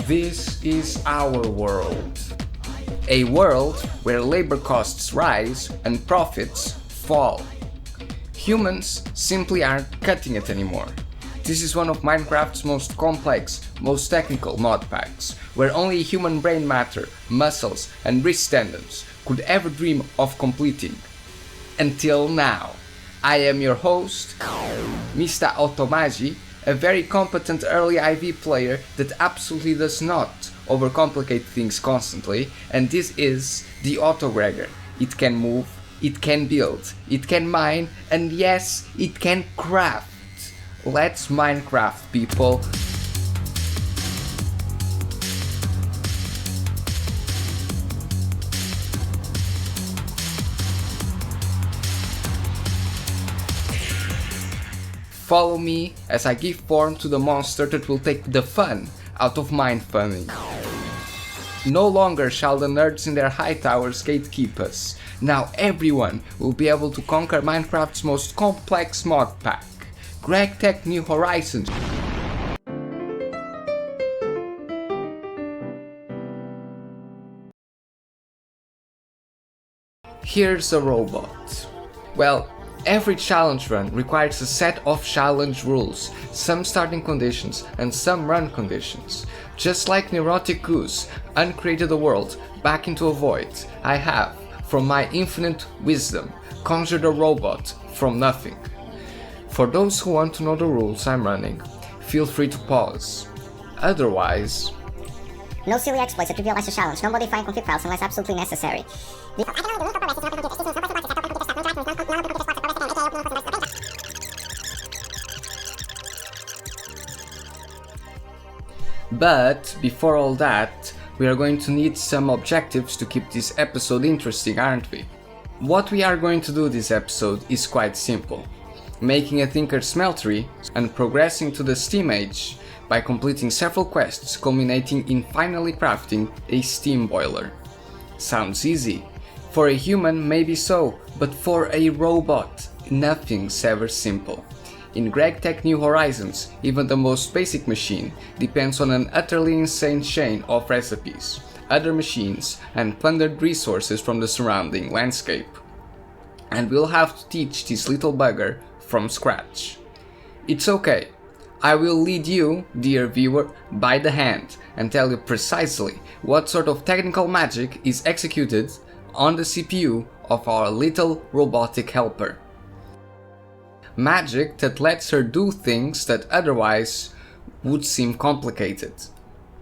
This is our world. A world where labor costs rise and profits fall. Humans simply aren't cutting it anymore. This is one of Minecraft's most complex, most technical mod packs, where only human brain matter, muscles, and wrist tendons could ever dream of completing. Until now. I am your host, Mr. Automagi, a very competent early IV player that absolutely does not overcomplicate things constantly, and this is the Autogregor. It can move, it can build, it can mine, and yes, it can craft. Let's Minecraft, people. Follow me as I give form to the monster that will take the fun out of mine farming. No longer shall the nerds in their high towers gatekeep us. Now everyone will be able to conquer Minecraft's most complex mod pack. GTNH New Horizons. Here's a robot. Well, every challenge run requires a set of challenge rules, some starting conditions and some run conditions. Just like Neurotic Goose uncreated a world back into a void, I have, from my infinite wisdom, conjured a robot from nothing. For those who want to know the rules I'm running, feel free to pause. Otherwise... No silly exploits that trivialize the challenge, no modifying config files unless absolutely necessary. But before all that, we are going to need some objectives to keep this episode interesting, aren't we? What we are going to do this episode is quite simple. Making a Tinker's Smeltery and progressing to the Steam Age by completing several quests culminating in finally crafting a steam boiler. Sounds easy. For a human maybe so, but for a robot, nothing's ever simple. In GTNH New Horizons, even the most basic machine depends on an utterly insane chain of recipes, other machines, and plundered resources from the surrounding landscape. And we'll have to teach this little bugger from scratch. It's okay. I will lead you, dear viewer, by the hand and tell you precisely what sort of technical magic is executed on the CPU of our little robotic helper. Magic that lets her do things that otherwise would seem complicated.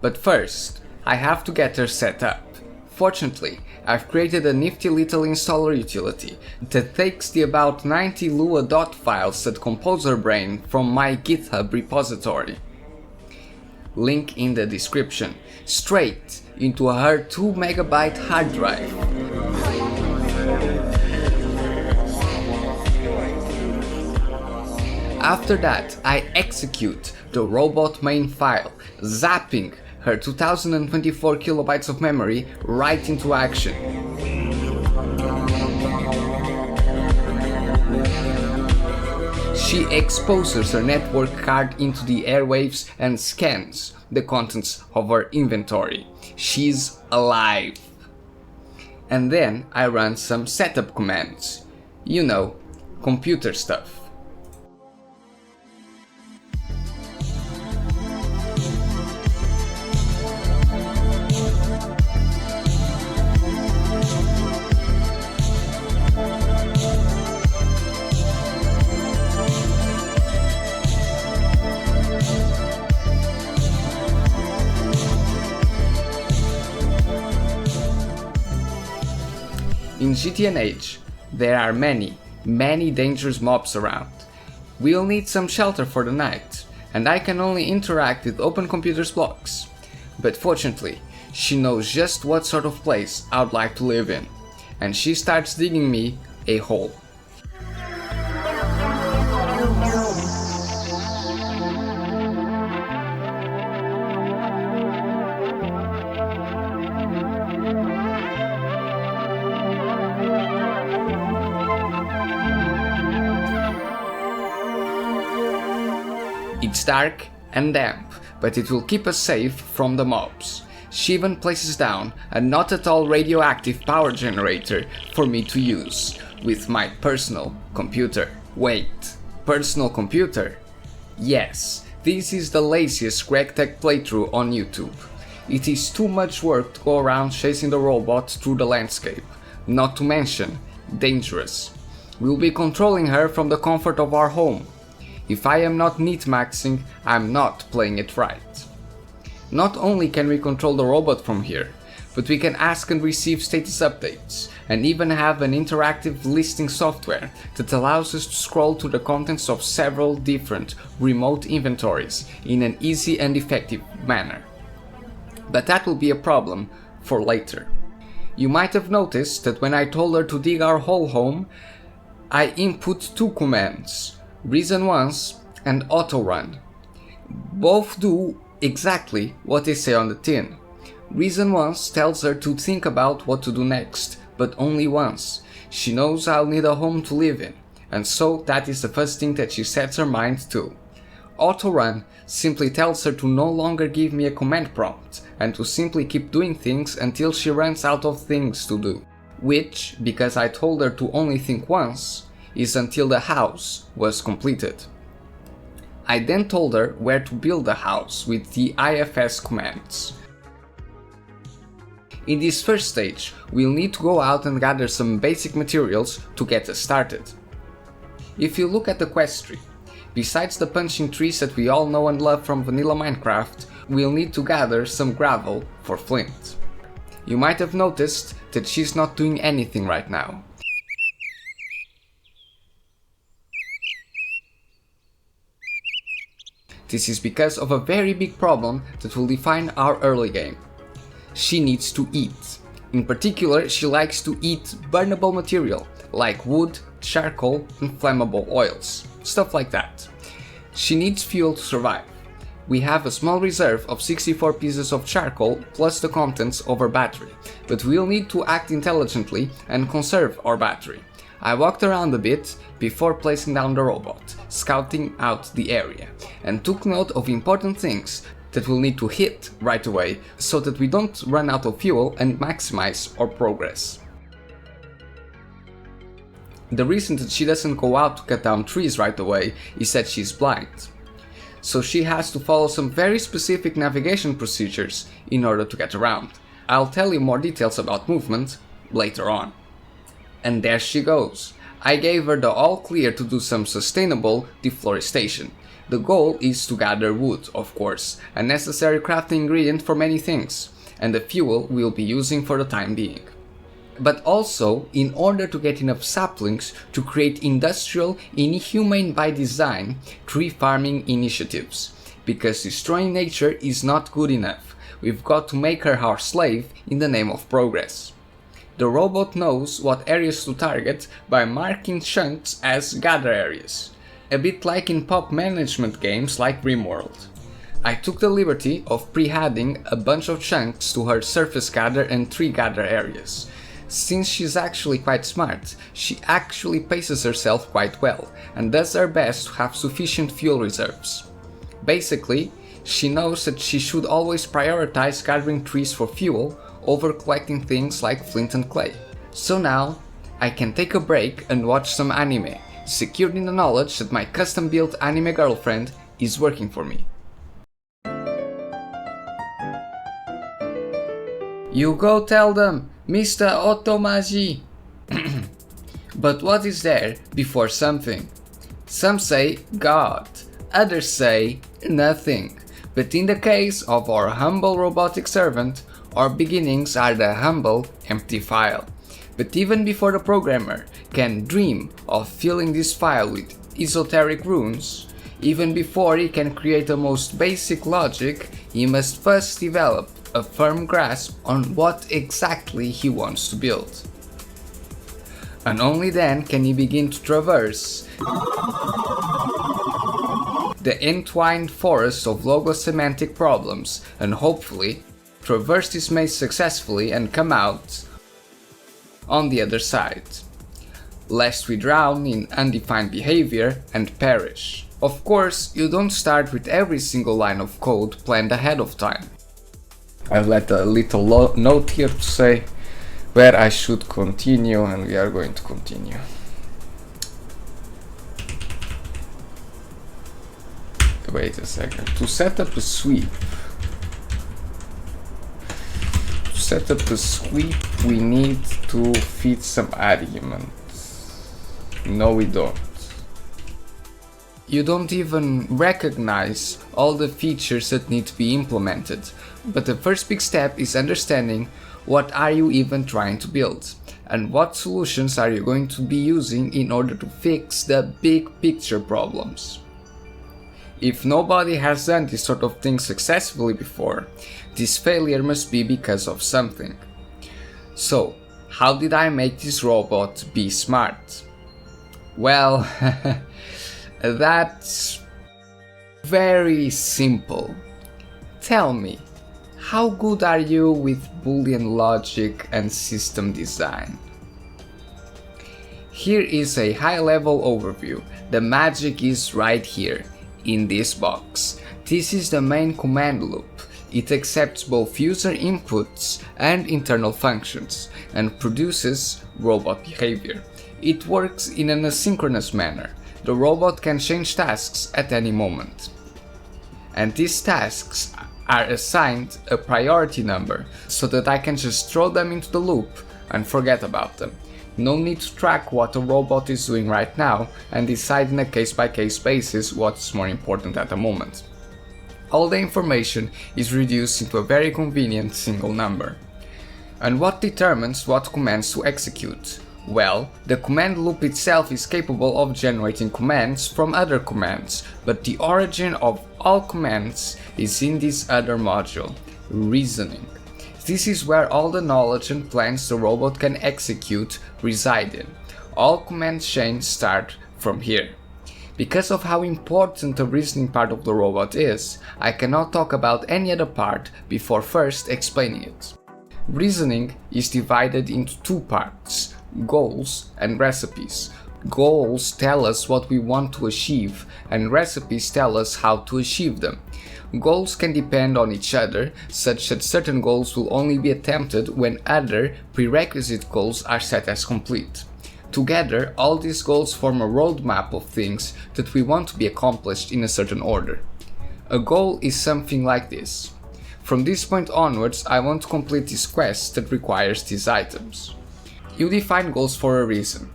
But first, I have to get her set up. Fortunately, I've created a nifty little installer utility that takes the about 90 Lua files that compose her brain from my GitHub repository. Link in the description, straight into her 2 MB hard drive. After that, I execute the robot main file, zapping her 2024 kilobytes of memory right into action. She exposes her network card into the airwaves and scans the contents of her inventory. She's alive. And then I run some setup commands. You know, computer stuff. In GTNH, there are many dangerous mobs around. We'll need some shelter for the night, and I can only interact with Open Computer's blocks. But fortunately, she knows just what sort of place I'd like to live in, and she starts digging me a hole. It's dark and damp, but it will keep us safe from the mobs. She even places down a not at all radioactive power generator for me to use with my personal computer. Wait, personal computer? Yes, this is the laziest GregTech playthrough on YouTube. It is too much work to go around chasing the robot through the landscape, not to mention dangerous. We'll be controlling her from the comfort of our home. If I am not neat-maxing, I'm not playing it right. Not only can we control the robot from here, but we can ask and receive status updates, and even have an interactive listing software that allows us to scroll to the contents of several different remote inventories in an easy and effective manner. But that will be a problem for later. You might have noticed that when I told her to dig our whole home, I input two commands, reason once and auto run. Both do exactly what they say on the tin. Reason once tells her to think about what to do next, but only once. She knows I'll need a home to live in, and so that is the first thing that she sets her mind to. Auto run simply tells her to no longer give me a command prompt, and to simply keep doing things until she runs out of things to do. Which, because I told her to only think once, is until the house was completed. I then told her where to build the house with the IFS commands. In this first stage, we'll need to go out and gather some basic materials to get us started. If you look at the quest tree, besides the punching trees that we all know and love from vanilla Minecraft, we'll need to gather some gravel for flint. You might have noticed that she's not doing anything right now. This is because of a very big problem that will define our early game. She needs to eat. In particular, she likes to eat burnable material, like wood, charcoal and flammable oils, stuff like that. She needs fuel to survive. We have a small reserve of 64 pieces of charcoal plus the contents of our battery, but we'll need to act intelligently and conserve our battery. I walked around a bit before placing down the robot, scouting out the area, and took note of important things that we'll need to hit right away so that we don't run out of fuel and maximize our progress. The reason that she doesn't go out to cut down trees right away is that she's blind. So she has to follow some very specific navigation procedures in order to get around. I'll tell you more details about movement later on. And there she goes. I gave her the all clear to do some sustainable deforestation. The goal is to gather wood, of course, a necessary crafting ingredient for many things, and the fuel we'll be using for the time being. But also in order to get enough saplings to create industrial, inhumane by design, tree farming initiatives. Because destroying nature is not good enough. We've got to make her our slave in the name of progress. The robot knows what areas to target by marking chunks as gather areas. A bit like in pop management games like RimWorld. I took the liberty of pre-adding a bunch of chunks to her surface gather and tree gather areas. Since she's actually quite smart, she actually paces herself quite well and does her best to have sufficient fuel reserves. Basically, she knows that she should always prioritize gathering trees for fuel over collecting things like flint and clay. So now, I can take a break and watch some anime, secured in the knowledge that my custom-built anime girlfriend is working for me. You go tell them, Mr. Otomaji! But what is there before something? Some say God, others say nothing. But in the case of our humble robotic servant, our beginnings are the humble empty file. But even before the programmer can dream of filling this file with esoteric runes, even before he can create the most basic logic, he must first develop a firm grasp on what exactly he wants to build. And only then can he begin to traverse the entwined forest of logosemantic problems and hopefully traverse this maze successfully and come out on the other side, lest we drown in undefined behavior and perish. Of course, you don't start with every single line of code planned ahead of time. I've left a little note here to say where I should continue, and we are going to continue. Wait a second. To set up a sweep, we need to feed some arguments. No, we don't. You don't even recognize all the features that need to be implemented, but the first big step is understanding what are you even trying to build, and what solutions are you going to be using in order to fix the big picture problems. If nobody has done this sort of thing successfully before, this failure must be because of something. So, how did I make this robot be smart? Well, that's very simple. Tell me, how good are you with Boolean logic and system design? Here is a high-level overview. The magic is right here, in this box. This is the main command loop. It accepts both user inputs and internal functions, and produces robot behavior. It works in an asynchronous manner. The robot can change tasks at any moment. And these tasks are assigned a priority number, so that I can just throw them into the loop and forget about them. No need to track what a robot is doing right now and decide in a case-by-case basis what's more important at the moment. All the information is reduced into a very convenient single number. And what determines what commands to execute? Well, the command loop itself is capable of generating commands from other commands, but the origin of all commands is in this other module, reasoning. This is where all the knowledge and plans the robot can execute reside in. All command chains start from here. Because of how important the reasoning part of the robot is, I cannot talk about any other part before first explaining it. Reasoning is divided into two parts, goals and recipes. Goals tell us what we want to achieve, and recipes tell us how to achieve them. Goals can depend on each other, such that certain goals will only be attempted when other prerequisite goals are set as complete. Together, all these goals form a roadmap of things that we want to be accomplished in a certain order. A goal is something like this. From this point onwards, I want to complete this quest that requires these items. You define goals for a reason.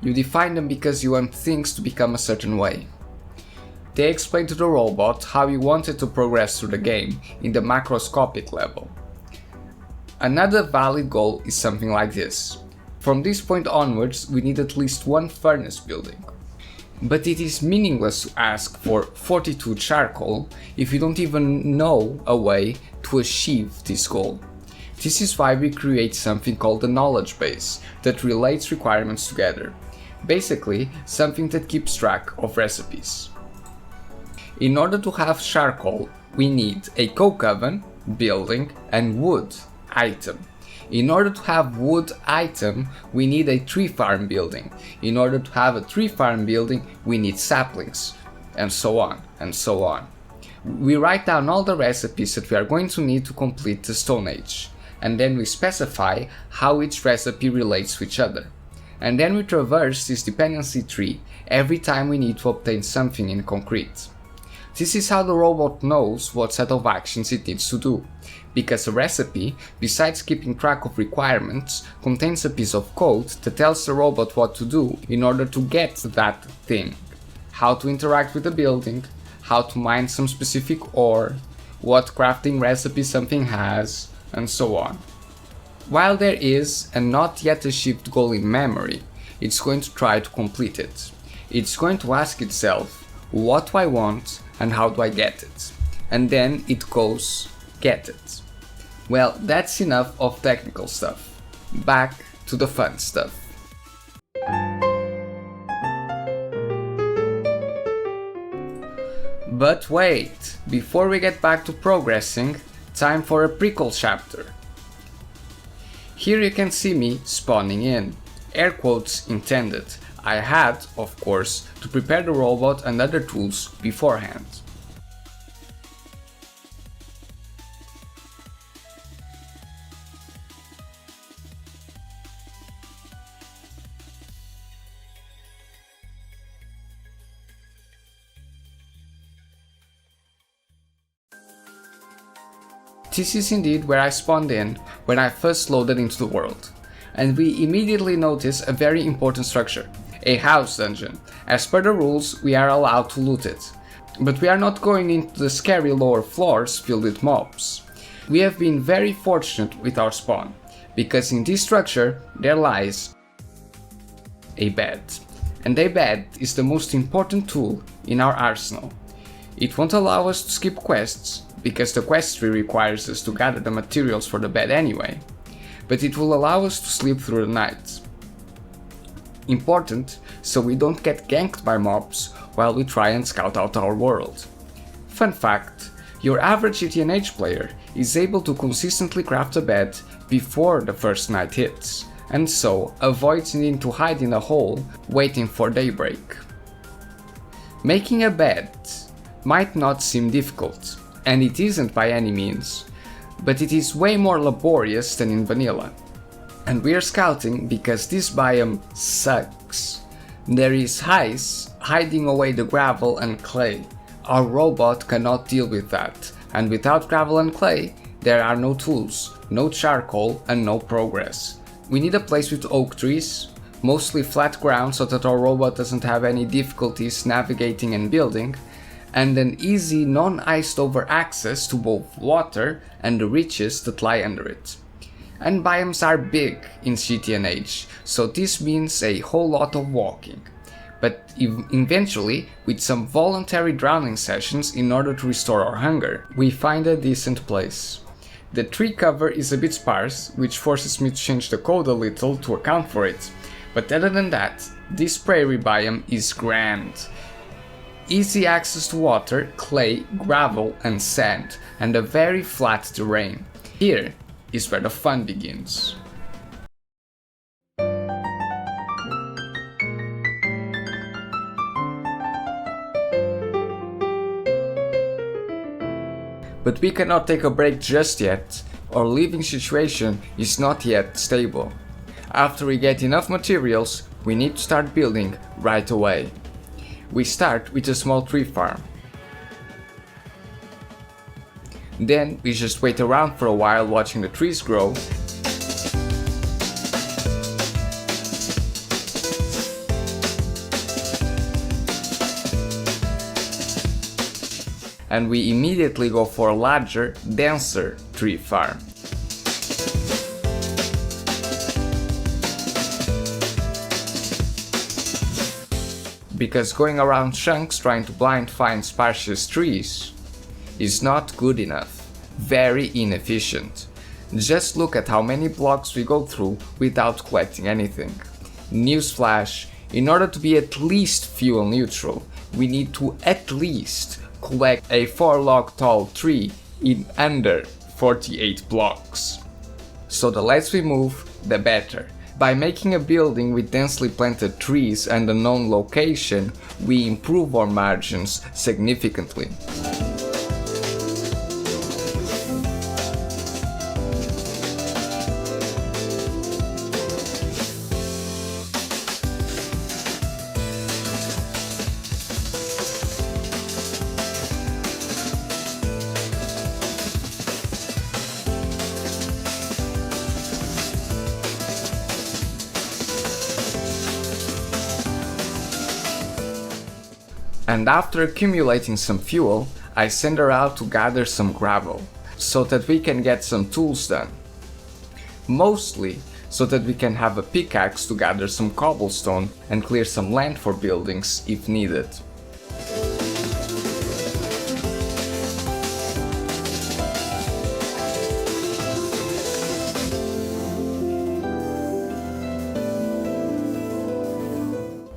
You define them because you want things to become a certain way. They explain to the robot how you want it to progress through the game in the macroscopic level. Another valid goal is something like this. From this point onwards, we need at least one furnace building. But it is meaningless to ask for 42 charcoal if you don't even know a way to achieve this goal. This is why we create something called the knowledge base that relates requirements together. Basically, something that keeps track of recipes. In order to have charcoal, we need a coke oven, building, and wood item. In order to have wood item, we need a tree farm building. In order to have a tree farm building, we need saplings, and so on, and so on. We write down all the recipes that we are going to need to complete the Stone Age, and then we specify how each recipe relates to each other. And then we traverse this dependency tree every time we need to obtain something in concrete. This is how the robot knows what set of actions it needs to do, because a recipe, besides keeping track of requirements, contains a piece of code that tells the robot what to do in order to get that thing. How to interact with the building, how to mine some specific ore, what crafting recipe something has, and so on. While there is a not yet achieved goal in memory, it's going to try to complete it. It's going to ask itself, what do I want and how do I get it? And then it goes, get it. Well, that's enough of technical stuff. Back to the fun stuff. But wait, before we get back to progressing, time for a prequel chapter. Here you can see me spawning in, air quotes intended. I had, of course, to prepare the robot and other tools beforehand. This is indeed where I spawned in when I first loaded into the world, and we immediately notice a very important structure, a house dungeon. As per the rules, we are allowed to loot it, but we are not going into the scary lower floors filled with mobs. We have been very fortunate with our spawn, because in this structure there lies a bed, and a bed is the most important tool in our arsenal. It won't allow us to skip quests, because the quest tree requires us to gather the materials for the bed anyway, but it will allow us to sleep through the night. Important, so we don't get ganked by mobs while we try and scout out our world. Fun fact, your average GTNH player is able to consistently craft a bed before the first night hits, and so avoids needing to hide in a hole waiting for daybreak. Making a bed might not seem difficult, and it isn't by any means, but it is way more laborious than in vanilla. And we are scouting because this biome sucks. There is ice hiding away the gravel and clay. Our robot cannot deal with that, and without gravel and clay, there are no tools, no charcoal, and no progress. We need a place with oak trees, mostly flat ground so that our robot doesn't have any difficulties navigating and building, and an easy non-iced over access to both water and the riches that lie under it. And biomes are big in GTNH, so this means a whole lot of walking, but eventually, with some voluntary drowning sessions in order to restore our hunger, we find a decent place. The tree cover is a bit sparse, which forces me to change the code a little to account for it, but other than that, this prairie biome is grand. Easy access to water, clay, gravel and sand, and a very flat terrain. Here is where the fun begins. But we cannot take a break just yet. Our living situation is not yet stable. After we get enough materials, we need to start building right away. We start with a small tree farm. Then we just wait around for a while watching the trees grow. And we immediately go for a larger, denser tree farm. Because going around chunks trying to blind find sparse trees is not good enough, very inefficient. Just look at how many blocks we go through without collecting anything. Newsflash, in order to be at least fuel neutral, we need to at least collect a 4 log tall tree in under 48 blocks. So the less we move, the better. By making a building with densely planted trees and a known location, we improve our margins significantly. And after accumulating some fuel, I send her out to gather some gravel, so that we can get some tools done. Mostly so that we can have a pickaxe to gather some cobblestone and clear some land for buildings if needed.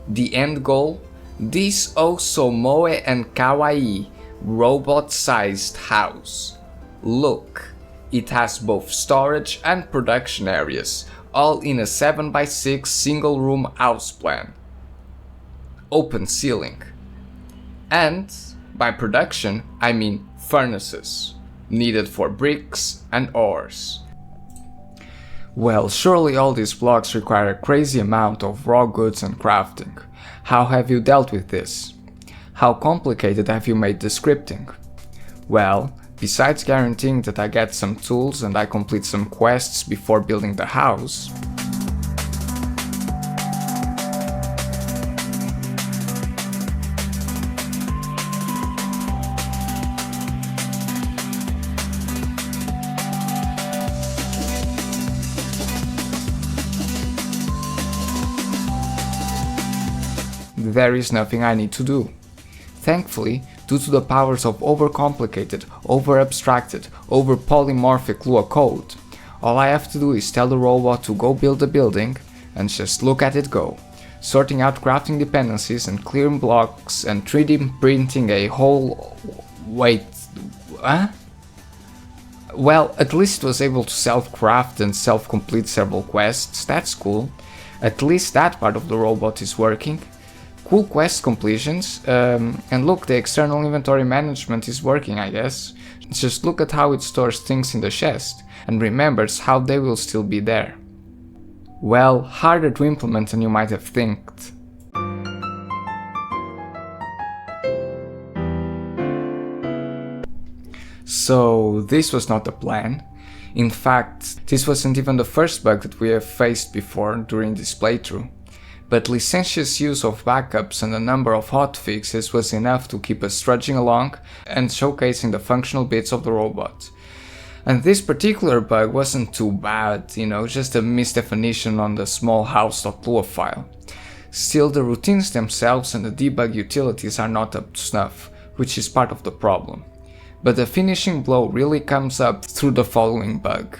The end goal? This oh so moe and kawaii robot-sized house. Look, it has both storage and production areas, all in a 7x6 single room house plan. open ceiling. And by production, I mean furnaces, needed for bricks and ores. Well, surely all these blocks require a crazy amount of raw goods and crafting. How have you dealt with this? How complicated have you made the scripting? Well, besides guaranteeing that I get some tools and I complete some quests before building the house, there is nothing I need to do. Thankfully, due to the powers of overcomplicated, over-abstracted, over-polymorphic Lua code, all I have to do is tell the robot to go build a building and just look at it go, sorting out crafting dependencies and clearing blocks and 3D printing a whole... wait... huh? Well, at least it was able to self-craft and self-complete several quests, that's cool. At least that part of the robot is working. Cool quest completions, and look, the external inventory management is working, I guess. Just look at how it stores things in the chest, and remembers how they will still be there. Well, harder to implement than you might have thinked. So, this was not the plan. In fact, this wasn't even the first bug that we have faced before during this playthrough. But licentious use of backups and a number of hotfixes was enough to keep us trudging along and showcasing the functional bits of the robot. And this particular bug wasn't too bad, just a misdefinition on the smallhouse.lua file. Still, the routines themselves and the debug utilities are not up to snuff, which is part of the problem. But the finishing blow really comes up through the following bug.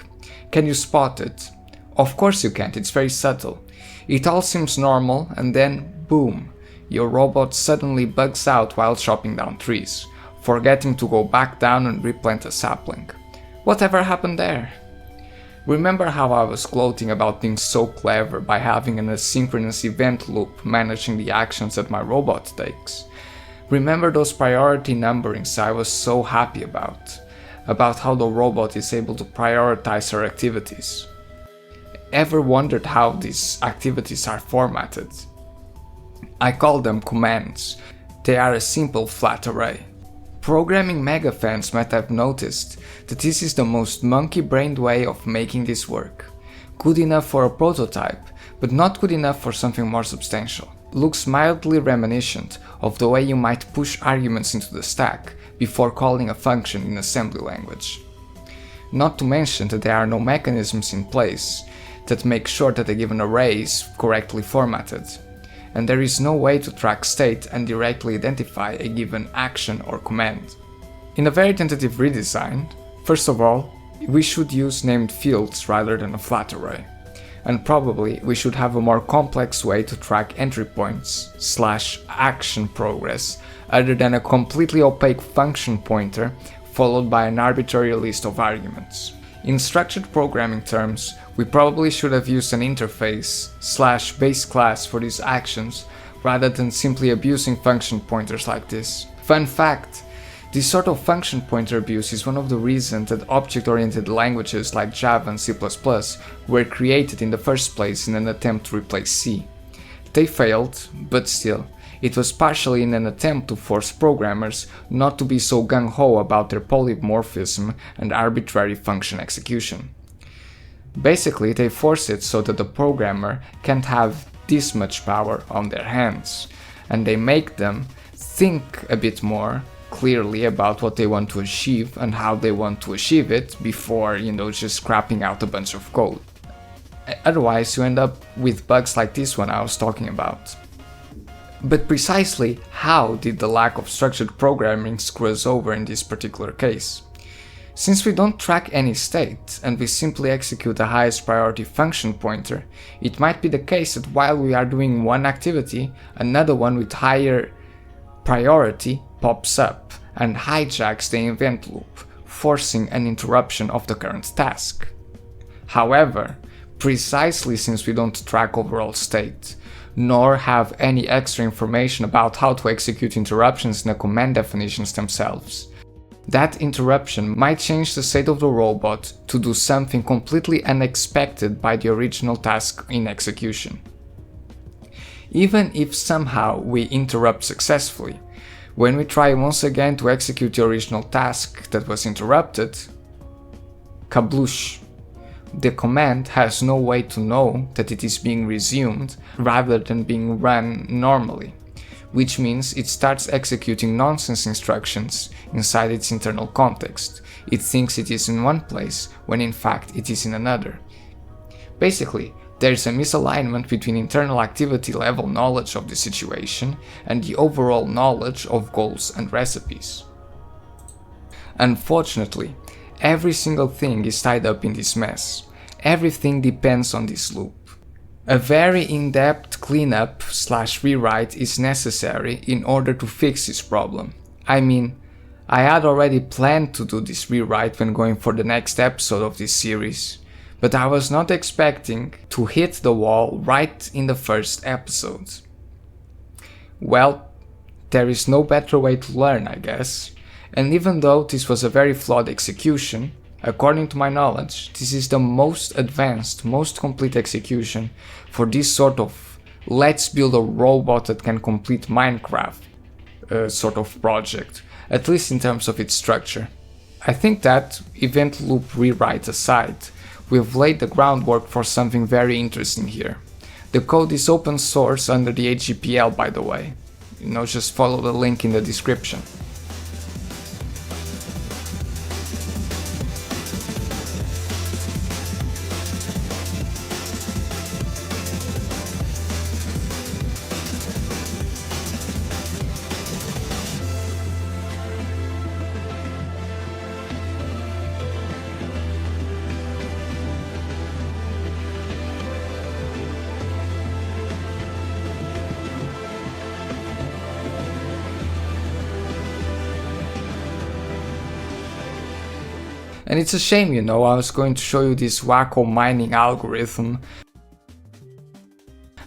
Can you spot it? Of course you can't, it's very subtle. It all seems normal, and then, boom, your robot suddenly bugs out while chopping down trees, forgetting to go back down and replant a sapling. Whatever happened there? Remember how I was gloating about being so clever by having an asynchronous event loop managing the actions that my robot takes? Remember those priority numberings I was so happy about how the robot is able to prioritize her activities? Ever wondered how these activities are formatted? I call them commands. They are a simple flat array. Programming mega fans might have noticed that this is the most monkey-brained way of making this work. Good enough for a prototype, but not good enough for something more substantial. Looks mildly reminiscent of the way you might push arguments into the stack before calling a function in assembly language. Not to mention that there are no mechanisms in place that make sure that a given array is correctly formatted, and there is no way to track state and directly identify a given action or command. In a very tentative redesign, first of all, we should use named fields rather than a flat array, and probably we should have a more complex way to track entry points / action progress other than a completely opaque function pointer followed by an arbitrary list of arguments. In structured programming terms, we probably should have used an interface / base class for these actions rather than simply abusing function pointers like this. Fun fact, this sort of function pointer abuse is one of the reasons that object-oriented languages like Java and C++ were created in the first place in an attempt to replace C. They failed, but still, it was partially in an attempt to force programmers not to be so gung-ho about their polymorphism and arbitrary function execution. Basically, they force it so that the programmer can't have this much power on their hands, and they make them think a bit more clearly about what they want to achieve and how they want to achieve it before, just scrapping out a bunch of code. Otherwise, you end up with bugs like this one I was talking about. But precisely how did the lack of structured programming screw us over in this particular case? Since we don't track any state and we simply execute the highest priority function pointer, it might be the case that while we are doing one activity, another one with higher priority pops up and hijacks the event loop, forcing an interruption of the current task. However, precisely since we don't track overall state, nor have any extra information about how to execute interruptions in the command definitions themselves. That interruption might change the state of the robot to do something completely unexpected by the original task in execution. Even if somehow we interrupt successfully, when we try once again to execute the original task that was interrupted, kabloosh! The command has no way to know that it is being resumed rather than being run normally, which means it starts executing nonsense instructions inside its internal context. It thinks it is in one place when in fact it is in another. Basically, there is a misalignment between internal activity level knowledge of the situation and the overall knowledge of goals and recipes. Unfortunately, every single thing is tied up in this mess. Everything depends on this loop. A very in-depth cleanup/rewrite is necessary in order to fix this problem. I mean, I had already planned to do this rewrite when going for the next episode of this series, but I was not expecting to hit the wall right in the first episode. Well, there is no better way to learn, I guess, and even though this was a very flawed execution, according to my knowledge, this is the most advanced, most complete execution for this sort of let's build a robot that can complete Minecraft sort of project, at least in terms of its structure. I think that, event loop rewrite aside, we've laid the groundwork for something very interesting here. The code is open source under the HGPL, by the way. Just follow the link in the description. And it's a shame, I was going to show you this wacko mining algorithm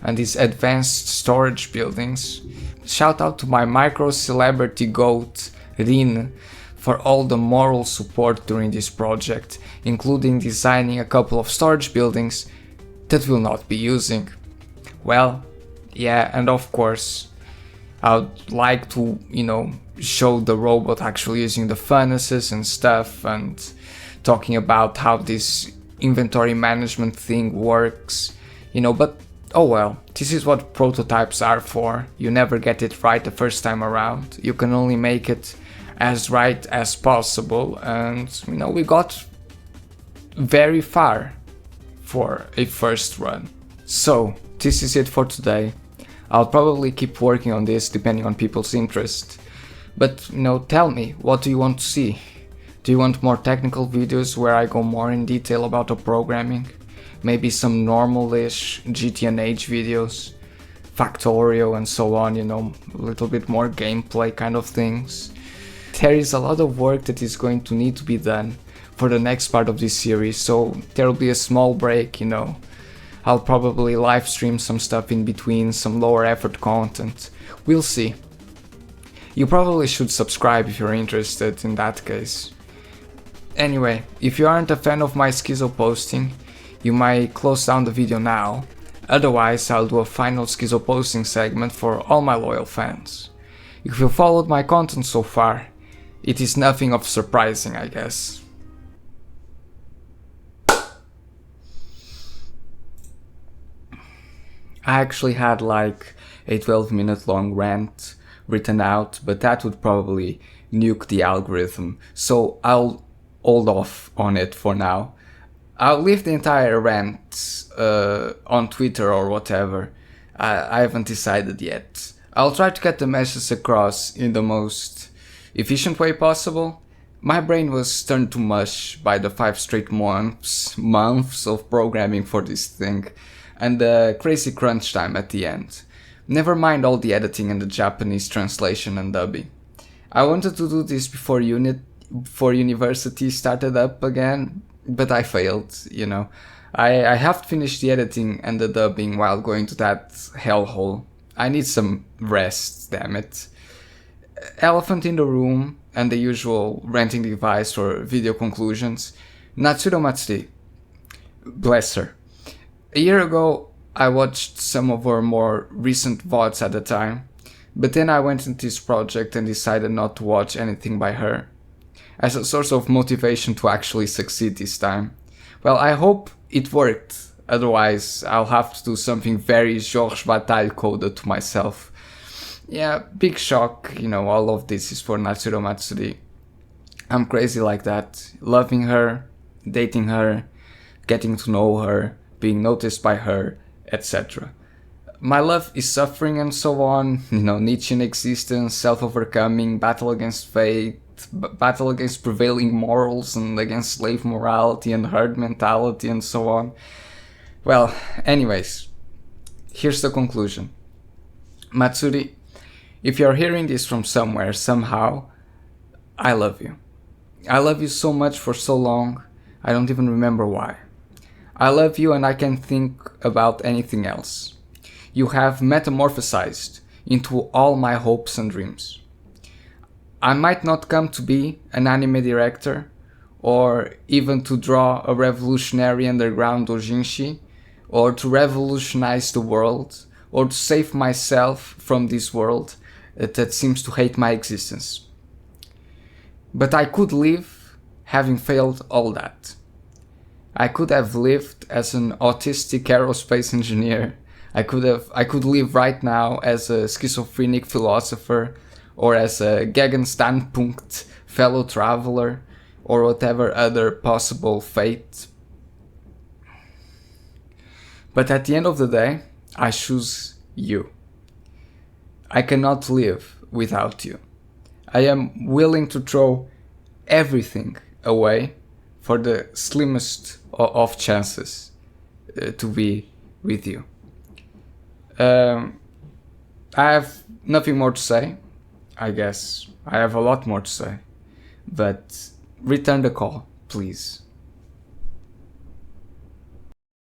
and these advanced storage buildings. Shout out to my micro celebrity goat, Rin, for all the moral support during this project, including designing a couple of storage buildings that we'll not be using. Well, yeah, and of course, I would like to, show the robot actually using the furnaces and stuff, and talking about how this inventory management thing works, but oh well, this is what prototypes are for. You never get it right the first time around. You can only make it as right as possible, and we got very far for a first run. So this is it for today. I'll probably keep working on this depending on people's interest. But tell me, what do you want to see? Do you want more technical videos where I go more in detail about the programming? Maybe some normal-ish GTNH videos, Factorio and so on, a little bit more gameplay kind of things. There is a lot of work that is going to need to be done for the next part of this series, so there will be a small break, I'll probably live stream some stuff in between, some lower effort content. We'll see. You probably should subscribe if you're interested in that case. Anyway, if you aren't a fan of my schizo posting, you might close down the video now. Otherwise, I'll do a final schizo posting segment for all my loyal fans. If you followed my content so far, it is nothing of surprising, I guess. I actually had like a 12-minute long rant written out, but that would probably nuke the algorithm, so I'll hold off on it for now. I'll leave the entire rant on Twitter or whatever. I haven't decided yet. I'll try to get the message across in the most efficient way possible. My brain was turned to mush by the 5 straight months of programming for this thing, and the crazy crunch time at the end. Never mind all the editing and the Japanese translation and dubbing. I wanted to do this before university started up again, but I failed, you know. I have to finish the editing and the dubbing while going to that hellhole. I need some rest, damn it. Elephant in the room and the usual ranting device for video conclusions. Natsuro Matsuri. Bless her. A year ago, I watched some of her more recent VODs at the time, but then I went into this project and decided not to watch anything by her, as a source of motivation to actually succeed this time. Well, I hope it worked, otherwise I'll have to do something very Georges Bataille coded to myself. Yeah, big shock, you know, all of this is for Natsuro Matsuri. I'm crazy like that, loving her, dating her, getting to know her, being noticed by her, etc. My love is suffering and so on, you know, Nietzschean existence, self-overcoming, battle against fate, battle against prevailing morals and against slave morality and herd mentality and so on. Well, anyways, here's the conclusion. Matsuri, if you're hearing this from somewhere, somehow, I love you. I love you so much for so long, I don't even remember why. I love you and I can't think about anything else. You have metamorphosized into all my hopes and dreams. I might not come to be an anime director, or even to draw a revolutionary underground doujinshi, or to revolutionize the world, or to save myself from this world that seems to hate my existence. But I could live having failed all that. I could have lived as an autistic aerospace engineer. I could live right now as a schizophrenic philosopher, or as a Gegenstandpunkt fellow traveler, or whatever other possible fate. But at the end of the day, I choose you. I cannot live without you. I am willing to throw everything away for the slimmest of chances to be with you. I have nothing more to say. I guess I have a lot more to say. But return the call, please.